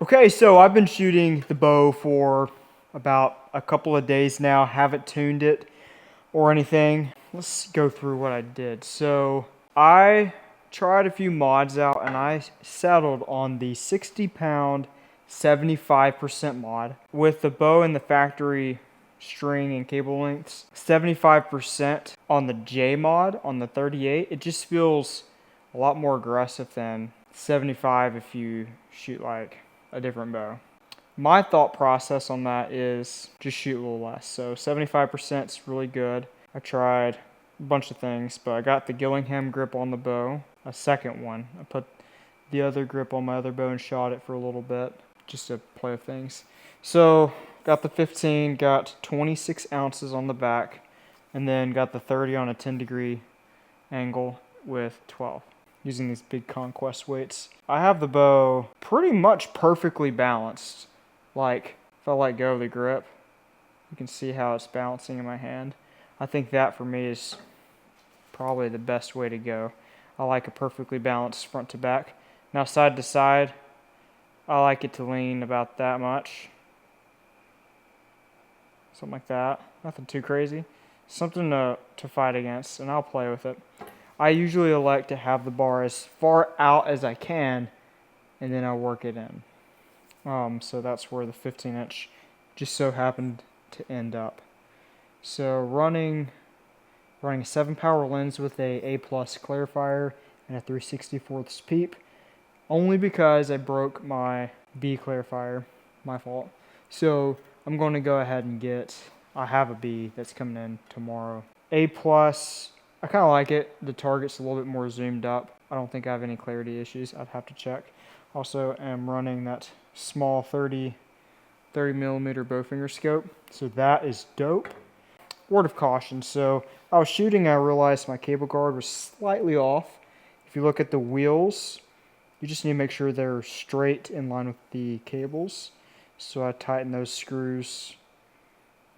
Okay, so I've been shooting the bow for about a couple of days now. Haven't tuned it or anything. Let's go through what I did. So I tried a few mods out and I settled on the 60-pound 75% mod with the bow and the factory string and cable lengths. 75% on the J mod on the 38. It just feels a lot more aggressive than 75 if you shoot like a different bow. My thought process on that is just shoot a little less. So 75% is really good. I tried a bunch of things, but I got the Gillingham grip on the bow, a second one. I put the other grip on my other bow and shot it for a little bit just to play with things. So got the 15, got 26 ounces on the back, and then got the 30 on a 10-degree angle with 12. Using these big Conquest weights. I have the bow pretty much perfectly balanced. Like, if I let go of the grip, you can see how it's balancing in my hand. I think that for me is probably the best way to go. I like a perfectly balanced front to back. Now side to side, I like it to lean about that much. Something like that. Nothing too crazy. Something to fight against, and I'll play with it. I usually elect to have the bar as far out as I can, and then I'll work it in. So that's where the 15-inch just so happened to end up. So running a 7-power lens with a A+ clarifier and a 3/64 peep, only because I broke my B clarifier, my fault. So I'm going to go ahead and I have a B that's coming in tomorrow. A+, I kind of like it. The target's a little bit more zoomed up. I don't think I have any clarity issues. I'd have to check. Also, am running that small 30 millimeter bowfinger scope. So that is dope. Word of caution. So I was shooting, I realized my cable guard was slightly off. If you look at the wheels, you just need to make sure they're straight in line with the cables. So I tighten those screws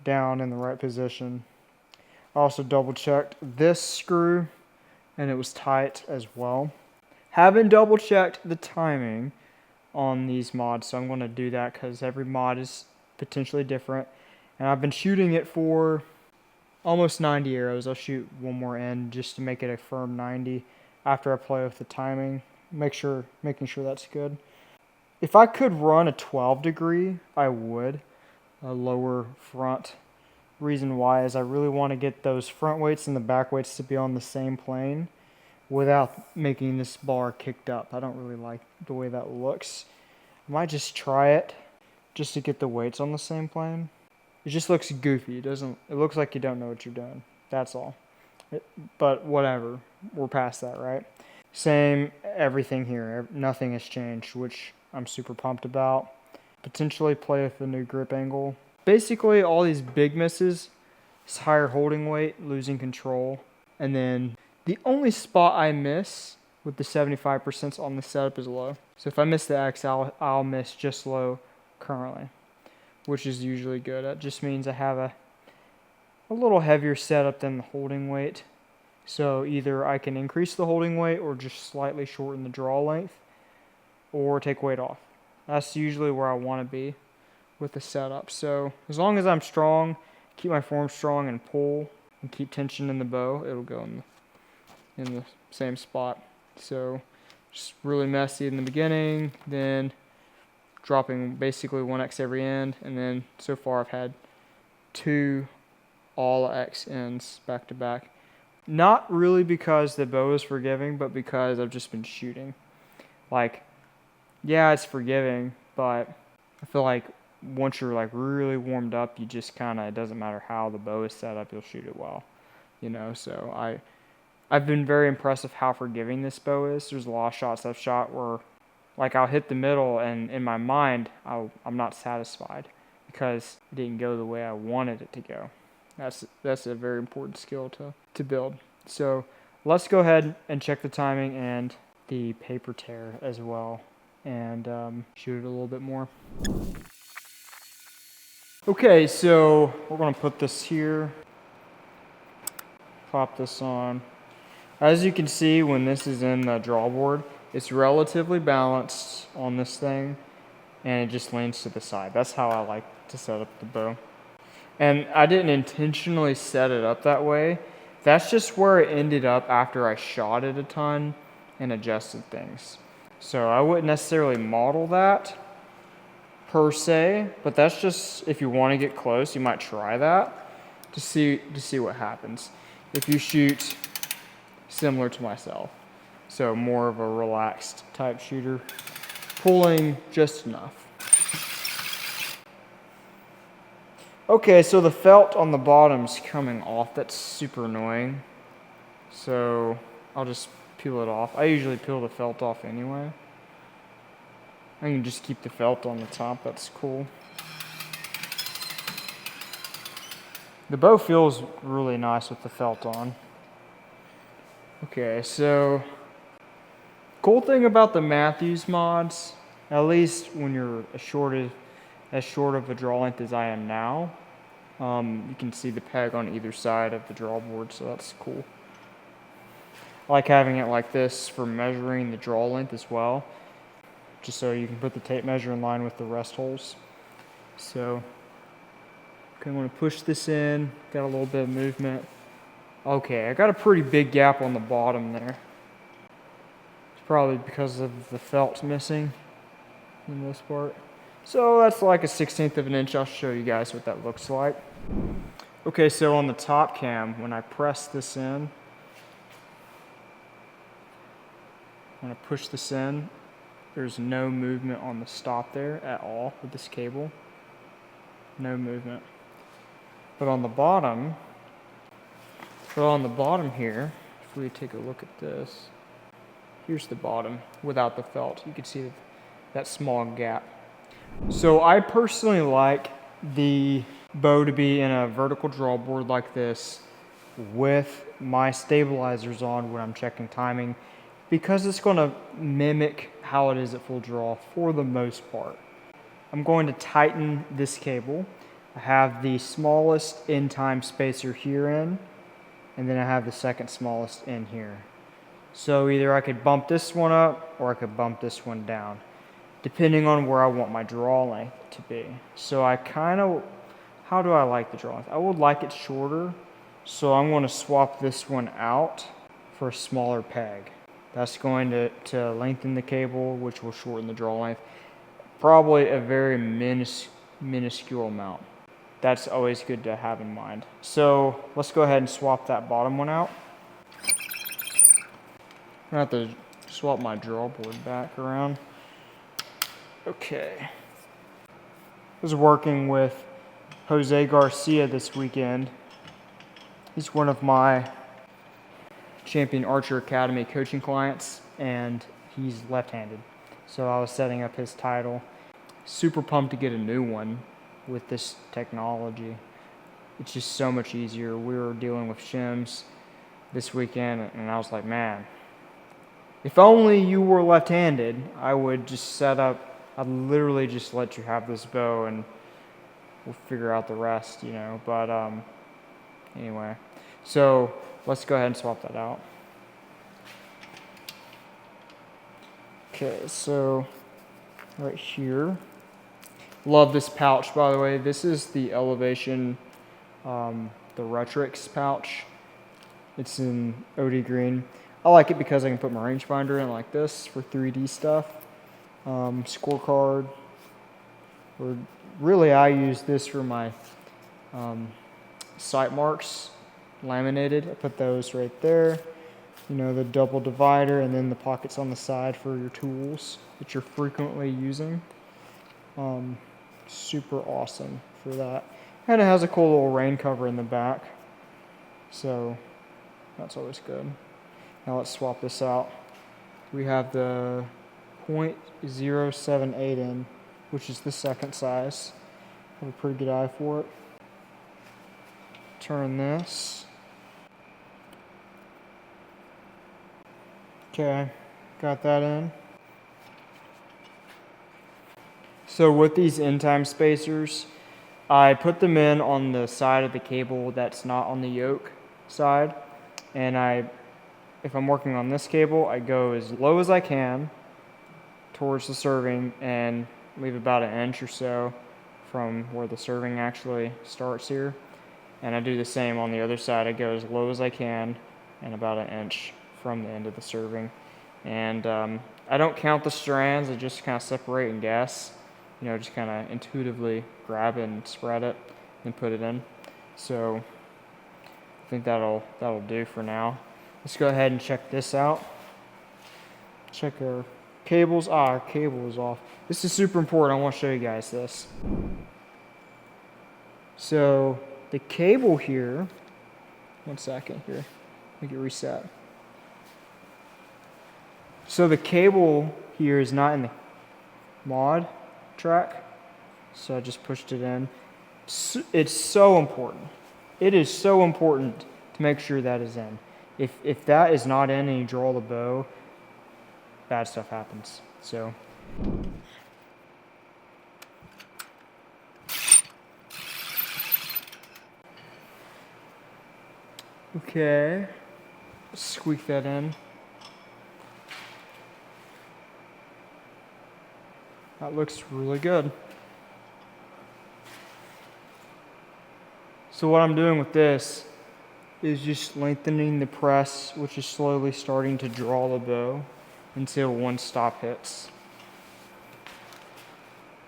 down in the right position. I also double checked this screw and it was tight as well. Haven't double checked the timing on these mods, so I'm going to do that because every mod is potentially different. And I've been shooting it for almost 90 arrows. I'll shoot one more end just to make it a firm 90 after I play with the timing, making sure that's good. If I could run a 12 degree, I would. A lower front. Reason why is I really want to get those front weights and the back weights to be on the same plane without making this bar kicked up. I don't really like the way that looks. I might just try it just to get the weights on the same plane. It just looks goofy. It looks like you don't know what you're doing. That's all. But whatever. We're past that, right? Same everything here. Nothing has changed, which I'm super pumped about. Potentially play with the new grip angle. Basically, all these big misses is higher holding weight, losing control. And then the only spot I miss with the 75% on the setup is low. So if I miss the X, I'll miss just low currently, which is usually good. That just means I have a little heavier setup than the holding weight. So either I can increase the holding weight or just slightly shorten the draw length or take weight off. That's usually where I want to be with the setup. So as long as I'm strong, keep my form strong and pull and keep tension in the bow, it'll go in the same spot. So just really messy in the beginning, then dropping basically 1x every end, and then so far I've had 2 all X ends back to back. Not really because the bow is forgiving, but because I've just been shooting. Like, yeah, it's forgiving, but I feel like once you're like really warmed up, you just it doesn't matter how the bow is set up, you'll shoot it well, so I've been very impressed with how forgiving this bow is. There's a lot of shots I've shot where like I'll hit the middle and in my mind I'm not satisfied because it didn't go the way I wanted it to go. That's a very important skill to build. So let's go ahead and check the timing and the paper tear as well and shoot it a little bit more. Okay, so we're going to put this here, pop this on. As you can see, when this is in the drawboard, it's relatively balanced on this thing. and it just leans to the side. That's how I like to set up the bow. And I didn't intentionally set it up that way. That's just where it ended up after I shot it a ton and adjusted things. So I wouldn't necessarily model that per se, but that's just, if you want to get close, you might try that to see what happens. If you shoot similar to myself, so more of a relaxed type shooter, pulling just enough. Okay, so the felt on the bottom's coming off. That's super annoying. So I'll just peel it off. I usually peel the felt off anyway. I can just keep the felt on the top. That's cool. The bow feels really nice with the felt on. Okay, so cool thing about the Matthews mods, at least when you're as short of a draw length as I am now, you can see the peg on either side of the draw board, so that's cool. I like having it like this for measuring the draw length as well, just so you can put the tape measure in line with the rest holes. So, okay, I'm going to push this in, got a little bit of movement. Okay, I got a pretty big gap on the bottom there. It's probably because of the felt missing in this part. So that's like a 1/16 of an inch. I'll show you guys what that looks like. Okay, so on the top cam, when I press this in, when I push this in, there's no movement on the stop there at all with this cable. No movement. But on the bottom here, if we take a look at this, here's the bottom without the felt. You can see that small gap. So I personally like the bow to be in a vertical draw board like this with my stabilizers on when I'm checking timing, because it's going to mimic how it is at full draw for the most part. I'm going to tighten this cable. I have the smallest end time spacer here in, and then I have the second smallest in here. So either I could bump this one up or I could bump this one down, depending on where I want my draw length to be. So how do I like the draw length? I would like it shorter, so I'm going to swap this one out for a smaller peg. That's going to lengthen the cable, which will shorten the draw length. Probably a very minuscule amount. That's always good to have in mind. So let's go ahead and swap that bottom one out. I have to swap my draw board back around. Okay. I was working with Jose Garcia this weekend. He's one of my Champion Archer Academy coaching clients, and he's left-handed. So I was setting up his title. Super pumped to get a new one with this technology. It's just so much easier. We were dealing with shims this weekend, and I was like, man, if only you were left-handed, I would just set up, I'd literally just let you have this bow and we'll figure out the rest, you know. But anyway, so let's go ahead and swap that out. Okay, so right here, love this pouch, by the way. This is the Elevation, the Retrix pouch. It's in OD green. I like it because I can put my rangefinder in like this for 3D stuff. Scorecard. Or really, I use this for my sight marks, laminated. I put those right there. You know, the double divider, and then the pockets on the side for your tools that you're frequently using. Super awesome for that. And it has a cool little rain cover in the back. So that's always good. Now let's swap this out. We have the .078 in, which is the second size. Have a pretty good eye for it. Turn this. Okay, got that in. So with these end time spacers, I put them in on the side of the cable that's not on the yoke side, and if I'm working on this cable, I go as low as I can towards the serving and leave about an inch or so from where the serving actually starts here. And I do the same on the other side. I go as low as I can and about an inch from the end of the serving. And I don't count the strands, I just kind of separate and guess. You know, just kind of intuitively grab it and spread it and put it in. So I think that'll do for now. Let's go ahead and check this out. Check our cables. Our cable is off. This is super important. I want to show you guys this. So the cable here, 1 second here, make it reset. So the cable here is not in the mod track, so I just pushed it in. It's so important. It is so important to make sure that is in. If that is not in and you draw the bow, bad stuff happens. So okay, squeak that in. That looks really good. So what I'm doing with this is just lengthening the press, which is slowly starting to draw the bow until one stop hits.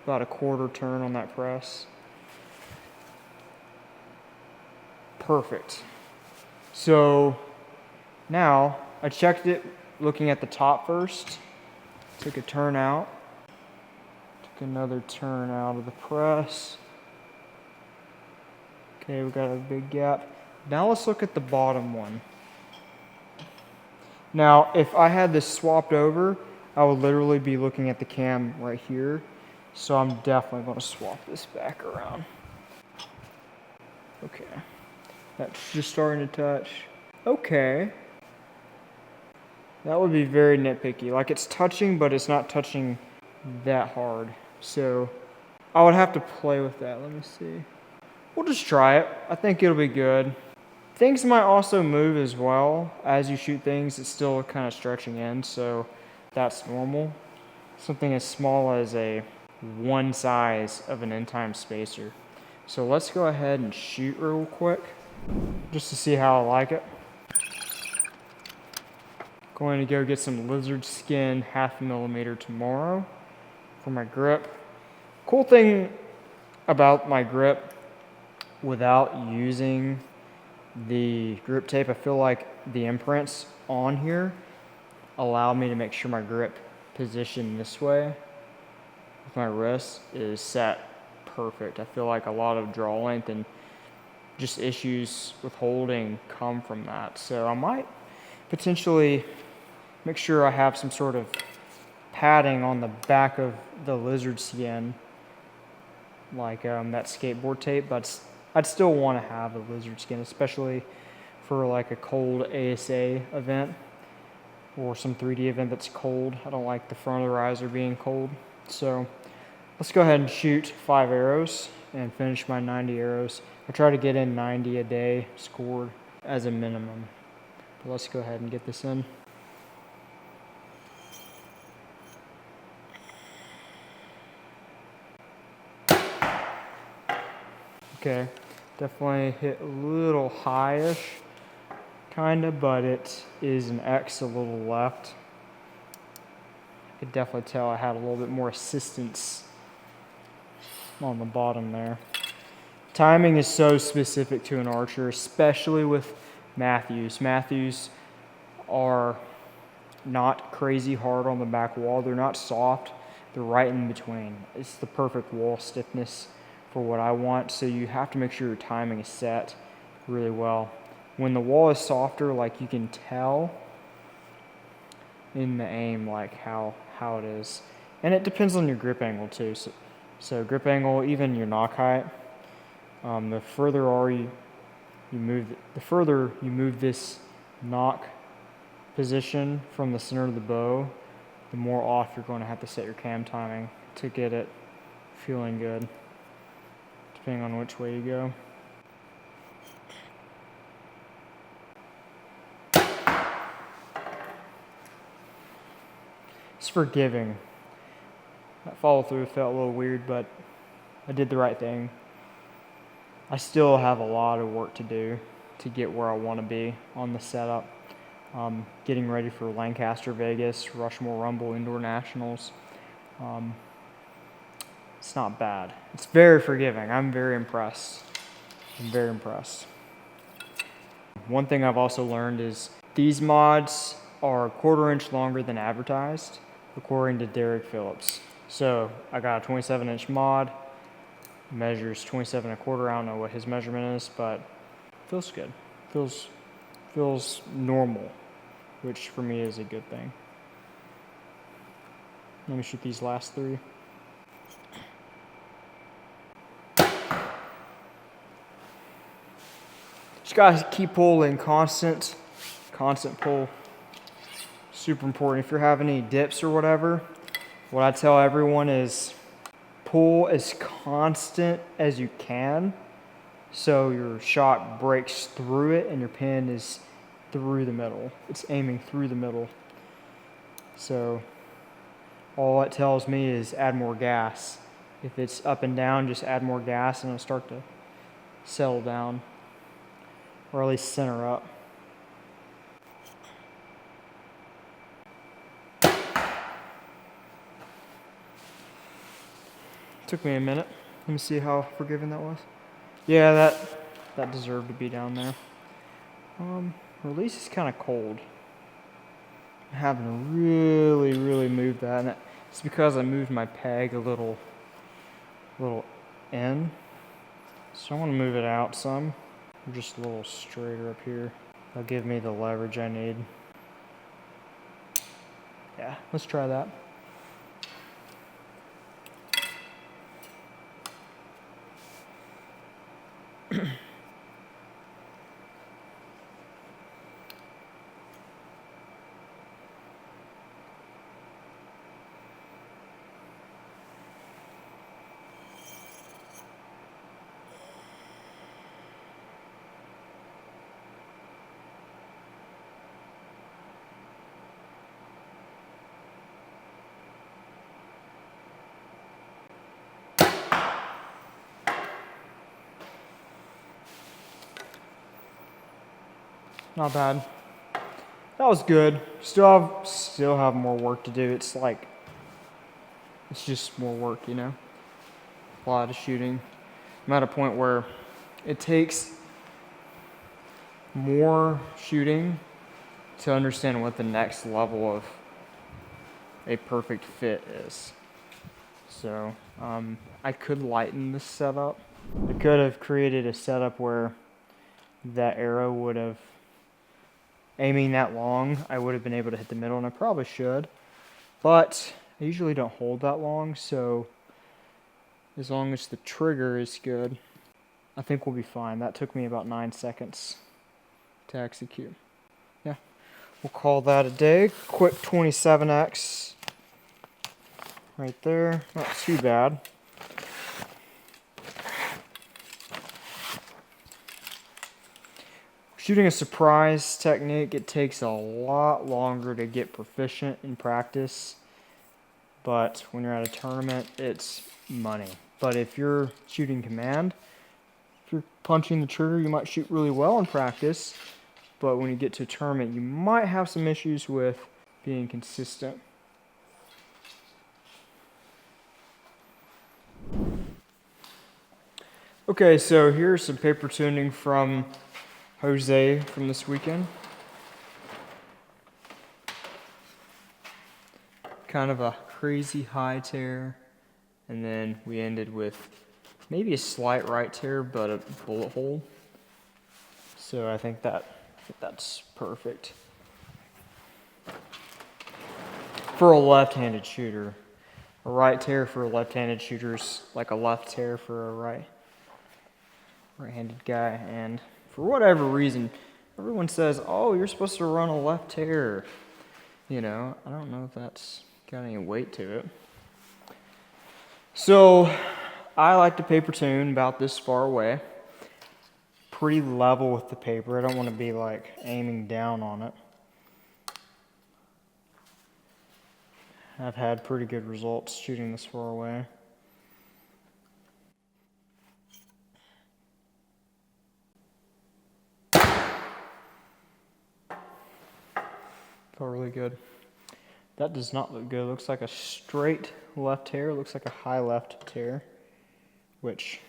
About a quarter turn on that press. Perfect. So now I checked it looking at the top first. Took a turn out. Took another turn out of the press. Okay, we got a big gap. Now let's look at the bottom one. Now, if I had this swapped over, I would literally be looking at the cam right here. So I'm definitely going to swap this back around. Okay, that's just starting to touch. Okay. That would be very nitpicky. Like it's touching, but it's not touching that hard. So I would have to play with that. Let me see. We'll just try it. I think it'll be good. Things might also move as well. As you shoot things, it's still kind of stretching in, so that's normal. Something as small as a one size of an end time spacer. So let's go ahead and shoot real quick, just to see how I like it. Going to go get some lizard skin 1/2 millimeter tomorrow for my grip. Cool thing about my grip, without using the grip tape, I feel like the imprints on here allow me to make sure my grip position this way with my wrist is set perfect. I feel like a lot of draw length and just issues with holding come from that. So I might potentially make sure I have some sort of padding on the back of the lizard skin, like that skateboard tape, but I'd still want to have the lizard skin, especially for like a cold ASA event or some 3D event that's cold. I don't like the front of the riser being cold. So let's go ahead and shoot 5 arrows and finish my 90 arrows. I try to get in 90 a day scored as a minimum. But let's go ahead and get this in. Okay, definitely hit a little high-ish, kinda, but it is an X a little left. I could definitely tell I had a little bit more assistance on the bottom there. Timing is so specific to an archer, especially with MATHEWS. MATHEWS are not crazy hard on the back wall. They're not soft. They're right in between. It's the perfect wall stiffness for what I want, so you have to make sure your timing is set really well. When the wall is softer, like you can tell in the aim like how it is. And it depends on your grip angle too. So grip angle, even your knock height, the further you move this knock position from the center of the bow, the more off you're going to have to set your cam timing to get it feeling good, depending on which way you go. It's forgiving. That follow through felt a little weird, but I did the right thing. I still have a lot of work to do to get where I want to be on the setup. Getting ready for Lancaster, Vegas, Rushmore Rumble, Indoor Nationals. It's not bad. It's very forgiving. I'm very impressed. I'm very impressed. One thing I've also learned is these mods are a 1/4 inch longer than advertised, according to Derek Phillips. So I got a 27-inch mod, measures 27 1/4. I don't know what his measurement is, but feels good. Feels normal, which for me is a good thing. Let me shoot these last 3. Just gotta keep pulling, constant pull. Super important. If you're having any dips or whatever, what I tell everyone is pull as constant as you can so your shot breaks through it and your pin is through the middle. It's aiming through the middle. So all it tells me is add more gas. If it's up and down, just add more gas and it'll start to settle down, or at least center up. Took me a minute. Let me see how forgiving that was. Yeah, that deserved to be down there. Release is kind of cold. I'm having to really move that, and it's because I moved my peg a little in. So I want to move it out some, just a little straighter up here. That'll give me the leverage I need. Yeah, let's try that. Not bad. That was good. Still have more work to do. It's just more work, you know. A lot of shooting. I'm at a point where it takes more shooting to understand what the next level of a perfect fit is. So I could lighten this setup. I could have created a setup where that arrow would have, aiming that long, I would have been able to hit the middle, and I probably should. But I usually don't hold that long, so as long as the trigger is good, I think we'll be fine. That took me about 9 seconds to execute. Yeah, we'll call that a day. Quick 27x right there. Not too bad. Shooting a surprise technique, it takes a lot longer to get proficient in practice, but when you're at a tournament, it's money. But if you're shooting command, if you're punching the trigger, you might shoot really well in practice, but when you get to a tournament, you might have some issues with being consistent. Okay, so here's some paper tuning from Jose from this weekend. Kind of a crazy high tear, and then we ended with maybe a slight right tear, but a bullet hole. So I think that's perfect for a left-handed shooter. A right tear for a left-handed shooter is like a left tear for a right-handed guy, and for whatever reason, everyone says, oh, you're supposed to run a left tear. You know, I don't know if that's got any weight to it. So I like to paper tune about this far away. Pretty level with the paper. I don't want to be like aiming down on it. I've had pretty good results shooting this far away. Felt really good. That does not look good. It looks like a straight left tear. It looks like a high left tear, which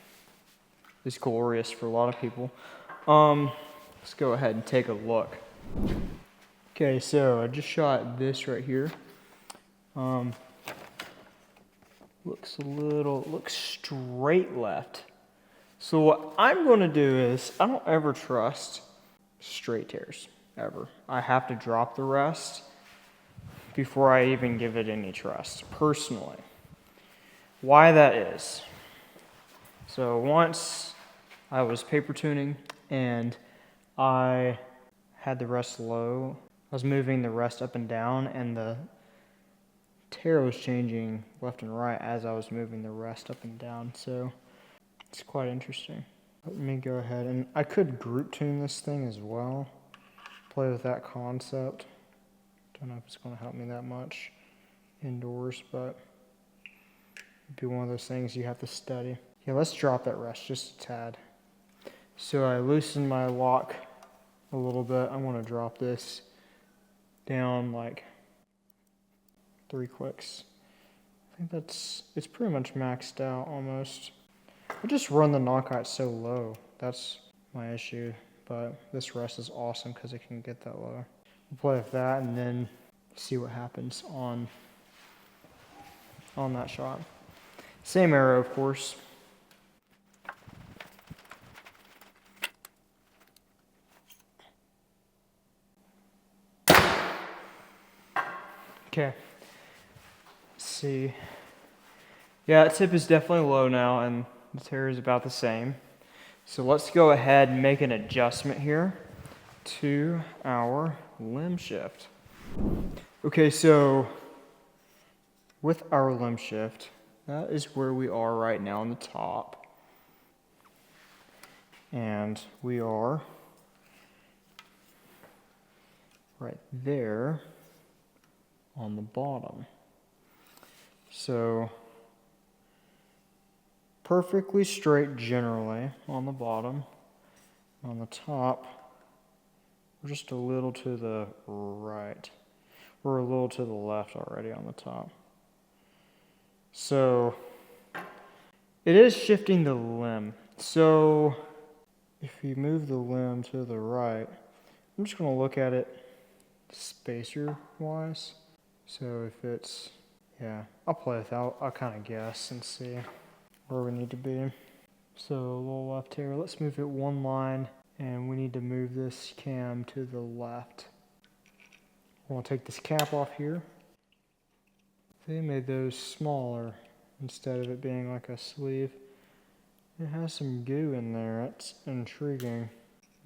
is glorious for a lot of people. Let's go ahead and take a look. Okay, so I just shot this right here. Looks straight left. So what I'm going to do is, I don't ever trust straight tears, ever. I have to drop the rest before I even give it any trust, personally. Why that is. So once I was paper tuning and I had the rest low, I was moving the rest up and down and the tear was changing left and right as I was moving the rest up and down, so it's quite interesting. Let me go ahead, and I could group tune this thing as well, play with that concept. Don't know if it's going to help me that much indoors, but it'd be one of those things you have to study. Yeah, let's drop that rest just a tad. So I loosened my lock a little bit. I want to drop this down like 3 clicks. I think it's pretty much maxed out almost. I just run the knockout so low. That's my issue, but this rest is awesome because it can get that low. We'll play with that and then see what happens on that shot. Same arrow, of course. Okay. Let's see. Yeah, that tip is definitely low now, and the tear is about the same. So let's go ahead and make an adjustment here to our limb shift. Okay, so with our limb shift, that is where we are right now on the top. And we are right there on the bottom. So perfectly straight generally on the bottom. On the top, we're just a little to the right. We're a little to the left already on the top. So it is shifting the limb. So if you move the limb to the right, I'm just going to look at it spacer wise. So if it's, yeah, I'll play with that. I'll kind of guess and see where we need to be. So a little left here. Let's move it one line, and we need to move this cam to the left. We'll take this cap off here. They made those smaller instead of it being like a sleeve. It has some goo in there. That's intriguing.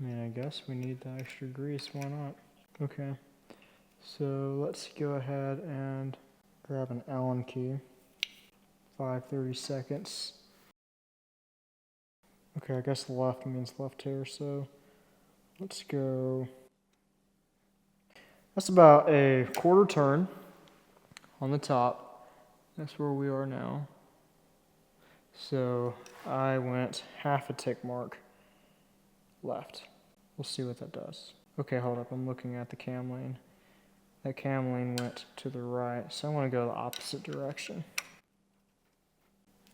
I mean, I guess we need the extra grease. Why not? Okay. So let's go ahead and grab an Allen key. 5/30 seconds. Okay, I guess left means left here, so let's go. That's about a quarter turn on the top. That's where we are now. So I went half a tick mark left. We'll see what that does. Okay, hold up, I'm looking at the cam lane. That cam lane went to the right, so I want to go the opposite direction.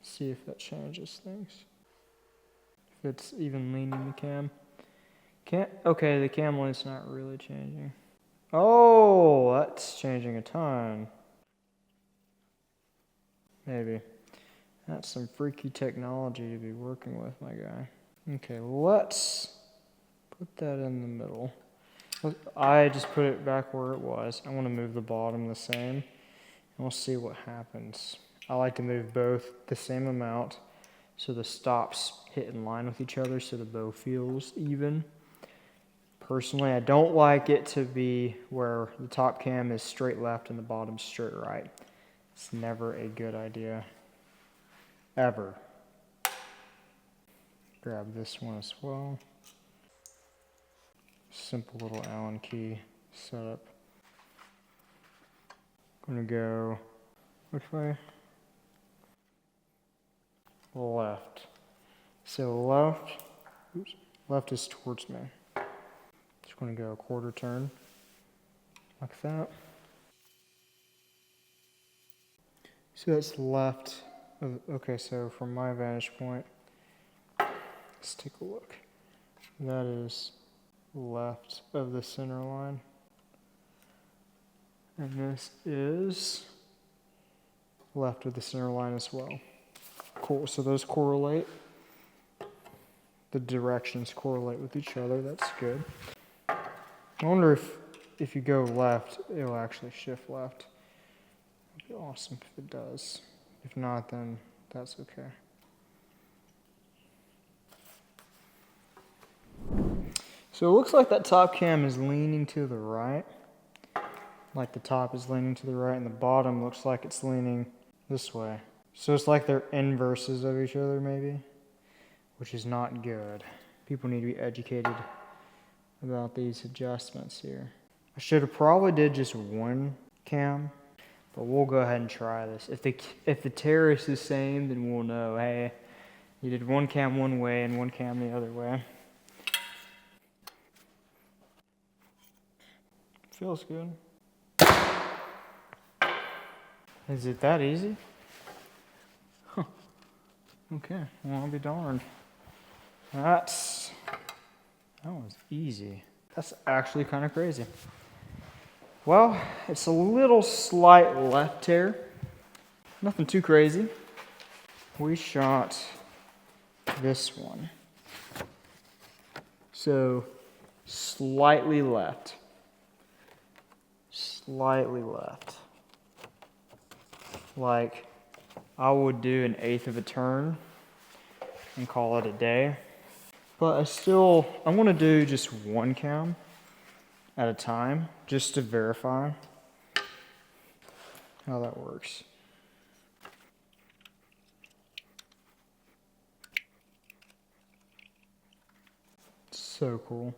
See if that changes things. If it's even leaning the cam. Okay, the cam lane's not really changing. Oh, that's changing a ton. Maybe. That's some freaky technology to be working with, my guy. Okay, let's put that in the middle. I just put it back where it was. I want to move the bottom the same, and we'll see what happens. I like to move both the same amount so the stops hit in line with each other so the bow feels even. Personally, I don't like it to be where the top cam is straight left and the bottom straight right. It's never a good idea. Ever. Grab this one as well. Simple little Allen key setup. I'm going to go Which way? Left. So left, oops, left is towards me. Just going to go a quarter turn, like that. So that's left of, okay, so from my vantage point, let's take a look. That is left of the center line. And this is left of the center line as well. Cool, so those correlate. The directions correlate with each other, that's good. I wonder if you go left, it'll actually shift left. It'd be awesome if it does. If not, then that's okay. So it looks like that top cam is leaning to the right. Like the top is leaning to the right and the bottom looks like it's leaning this way. So it's like they're inverses of each other maybe, which is not good. People need to be educated about these adjustments here. I should have probably did just one cam, but we'll go ahead and try this. If the tear is the same, then we'll know, hey, you did one cam one way and one cam the other way. Feels good. Is it that easy? Huh. Okay, well, I'll be darned. That was easy. That's actually kind of crazy. Well, it's a little slight left tear. Nothing too crazy. We shot this one. So, slightly left. Slightly left. Like, I would do an eighth of a turn and call it a day. But I want to do just one cam at a time, just to verify how that works. So cool.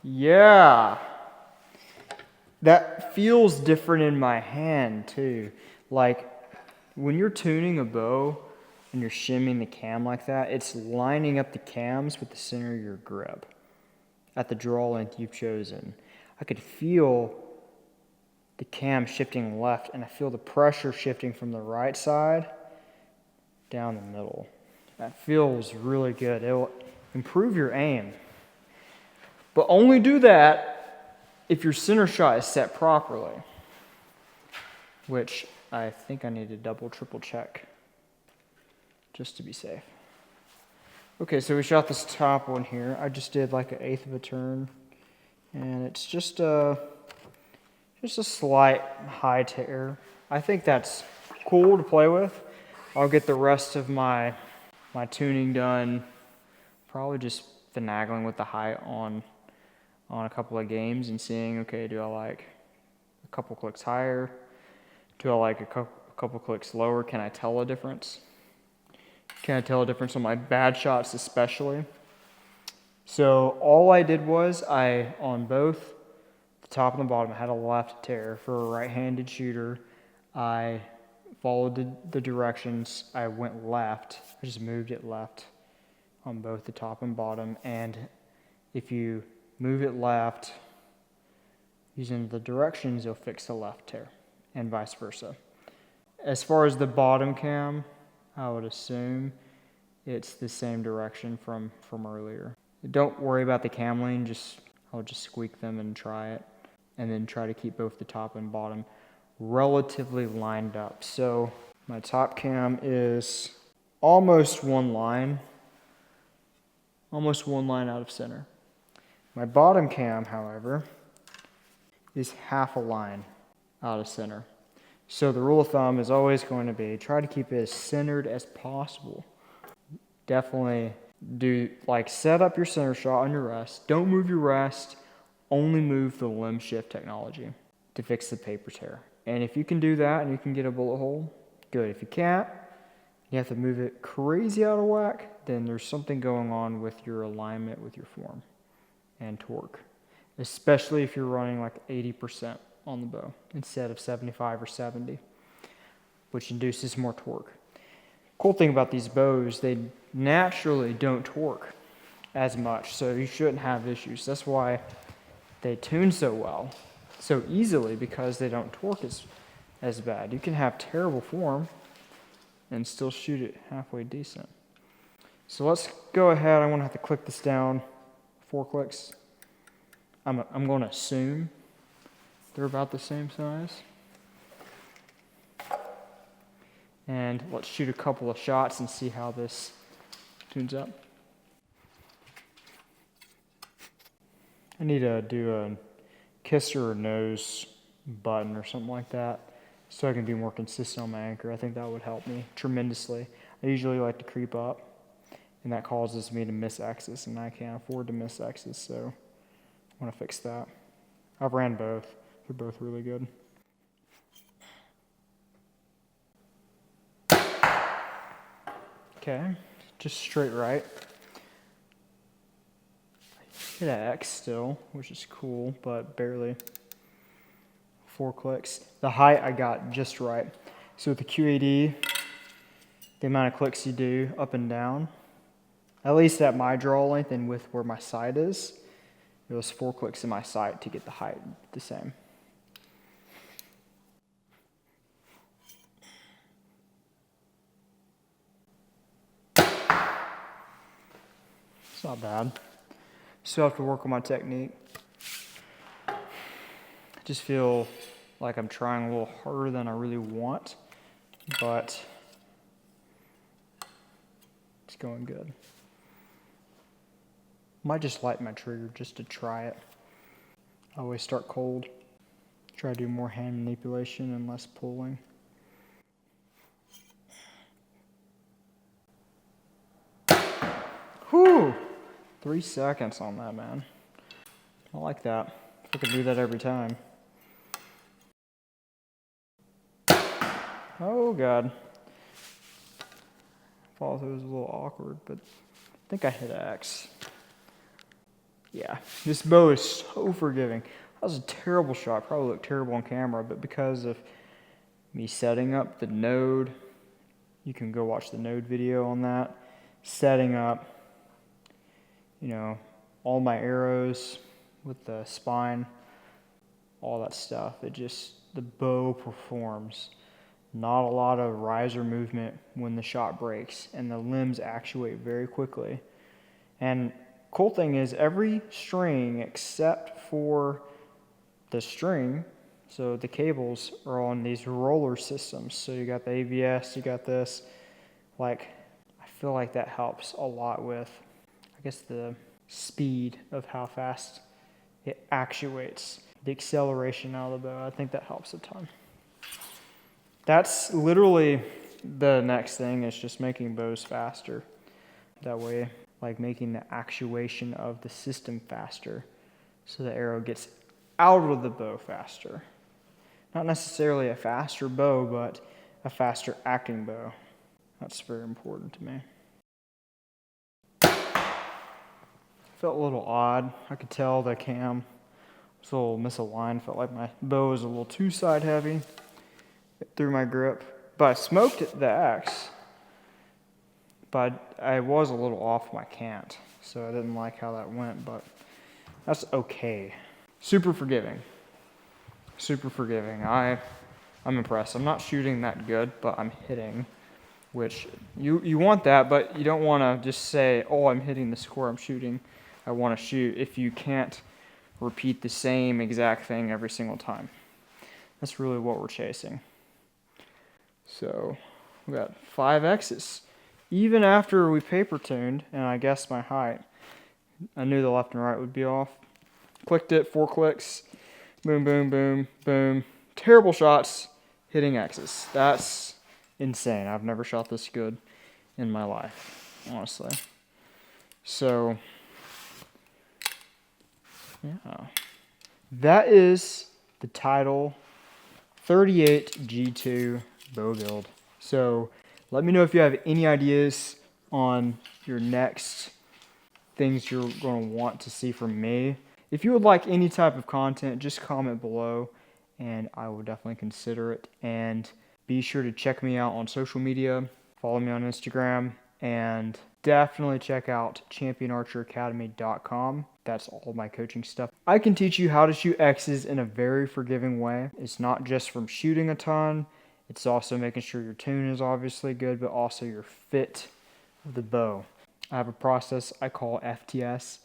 Yeah. That feels different in my hand too. Like when you're tuning a bow and you're shimming the cam like that, it's lining up the cams with the center of your grip at the draw length you've chosen. I could feel the cam shifting left and I feel the pressure shifting from the right side down the middle. That feels really good. It'll improve your aim. But only do that if your center shot is set properly, which I think I need to double, triple check just to be safe. Okay, so we shot this top one here. I just did like an eighth of a turn, and it's just a slight high tear. I think that's cool to play with. I'll get the rest of my tuning done, probably just finagling with the height on a couple of games and seeing, okay, do I like a couple clicks higher? Do I like a couple clicks lower? Can I tell a difference? Can I tell a difference on my bad shots especially? So all I did was on both the top and the bottom, I had a left tear. For a right-handed shooter, I followed the directions. I went left. I just moved it left on both the top and bottom. And if you move it left using the directions, you'll fix the left tear, and vice versa. As far as the bottom cam, I would assume it's the same direction from earlier. Don't worry about the cam lane, I'll just squeak them and try it, and then try to keep both the top and bottom relatively lined up. So my top cam is almost one line out of center. My bottom cam, however, is half a line out of center. So the rule of thumb is always going to be try to keep it as centered as possible. Definitely set up your center shot on your rest. Don't move your rest, only move the limb shift technology to fix the paper tear. And if you can do that and you can get a bullet hole, good. If you can't, you have to move it crazy out of whack, then there's something going on with your alignment with your form and torque, especially if you're running like 80% on the bow instead of 75 or 70, which induces more torque. Cool thing about these bows, they naturally don't torque as much, so you shouldn't have issues. That's why they tune so well, so easily, because they don't torque as bad. You can have terrible form and still shoot it halfway decent. So let's go ahead. I'm gonna have to click this down 4 clicks. I'm gonna assume they're about the same size. And let's shoot a couple of shots and see how this tunes up. I need to do a kiss or a nose button or something like that, so I can be more consistent on my anchor. I think that would help me tremendously. I usually like to creep up, and that causes me to miss X's, and I can't afford to miss X's, so I want to fix that. I've ran both. They're both really good. Okay, just straight right. Hit an X still, which is cool, but barely. 4 clicks. The height I got just right. So with the QAD, the amount of clicks you do up and down, at least at my draw length and with where my sight is, it was 4 clicks in my sight to get the height the same. It's not bad. Still have to work on my technique. I just feel like I'm trying a little harder than I really want, but it's going good. Might just light my trigger just to try it. I always start cold. Try to do more hand manipulation and less pulling. Whew! 3 seconds on that, man. I like that. I could do that every time. Oh, God. Follow through was a little awkward, but I think I hit X. Yeah, this bow is so forgiving. That was a terrible shot. Probably looked terrible on camera, but because of me setting up the node, you can go watch the node video on that. Setting up, you know, all my arrows with the spine, all that stuff. The bow performs. Not a lot of riser movement when the shot breaks, and the limbs actuate very quickly. And cool thing is, every string except for the string, so the cables, are on these roller systems. So you got the ABS, you got this. Like, I feel like that helps a lot with, I guess, the speed of how fast it actuates. The acceleration out of the bow, I think that helps a ton. That's literally the next thing, is just making bows faster. That way, like making the actuation of the system faster, so the arrow gets out of the bow faster. Not necessarily a faster bow, but a faster acting bow. That's very important to me. Felt a little odd. I could tell the cam was a little misaligned. Felt like my bow was a little too side heavy. It threw my grip. But I smoked the X. But I was a little off my cant, so I didn't like how that went, but that's okay. Super forgiving. Super forgiving. I'm impressed. I'm not shooting that good, but I'm hitting, which you want that, but you don't want to just say, oh, I'm hitting the score I'm shooting. I want to shoot if you can't repeat the same exact thing every single time. That's really what we're chasing. So we got 5 X's. Even after we paper tuned, and I guessed my height, I knew the left and right would be off. Clicked it, 4 clicks, boom, boom, boom, boom. Terrible shots, hitting X's. That's insane. I've never shot this good in my life, honestly. So, yeah. That is the title 38 G2 bow build. So let me know if you have any ideas on your next things you're going to want to see from me. If you would like any type of content, just comment below and I will definitely consider it. And be sure to check me out on social media, follow me on Instagram, and definitely check out championarcheracademy.com. That's all my coaching stuff. I can teach you how to shoot X's in a very forgiving way. It's not just from shooting a ton, it's also making sure your tune is obviously good, but also your fit of the bow. I have a process I call FTS.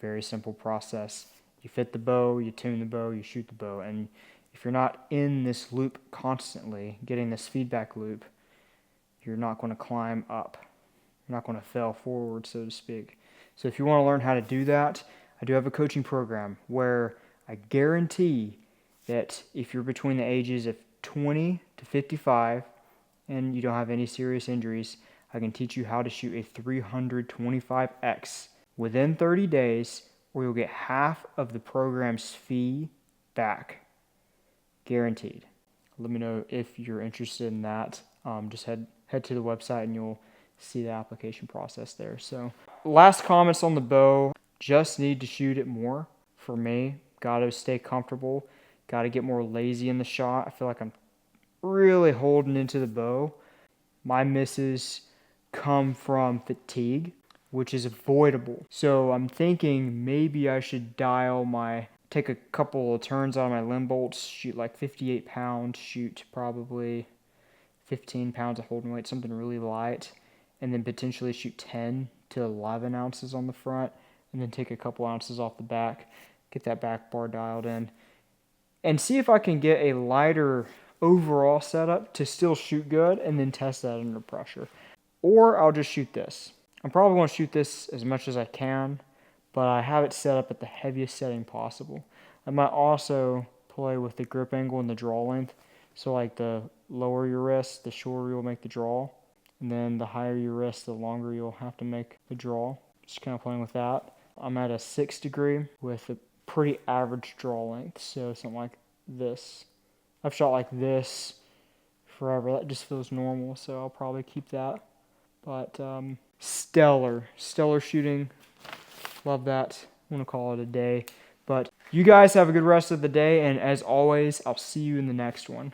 Very simple process. You fit the bow, you tune the bow, you shoot the bow. And if you're not in this loop constantly, getting this feedback loop, you're not going to climb up. You're not going to fail forward, so to speak. So if you want to learn how to do that, I do have a coaching program where I guarantee that if you're between the ages of 20 to 55 and you don't have any serious injuries, I can teach you how to shoot a 325X within 30 days, or you'll get half of the program's fee back. Guaranteed. Let me know if you're interested in that. Just head to the website and you'll see the application process there. So last comments on the bow, just need to shoot it more for me. Got to stay comfortable. Got to get more lazy in the shot. I feel like I'm really holding into the bow. My misses come from fatigue, which is avoidable. So I'm thinking maybe I should take a couple of turns on my limb bolts, shoot like 58 pounds, shoot probably 15 pounds of holding weight, something really light, and then potentially shoot 10 to 11 ounces on the front, and then take a couple ounces off the back, get that back bar dialed in, and see if I can get a lighter overall setup to still shoot good, and then test that under pressure. Or I'll just shoot this. I'm probably going to shoot this as much as I can, but I have it set up at the heaviest setting possible. I might also play with the grip angle and the draw length. So like the lower your wrist, the shorter you'll make the draw. And then the higher your wrist, the longer you'll have to make the draw. Just kind of playing with that. I'm at a 6 degree with a pretty average draw length. So something like this. I've shot like this forever. That just feels normal, so I'll probably keep that. But stellar shooting. Love that. I'm going to call it a day. But you guys have a good rest of the day, and as always, I'll see you in the next one.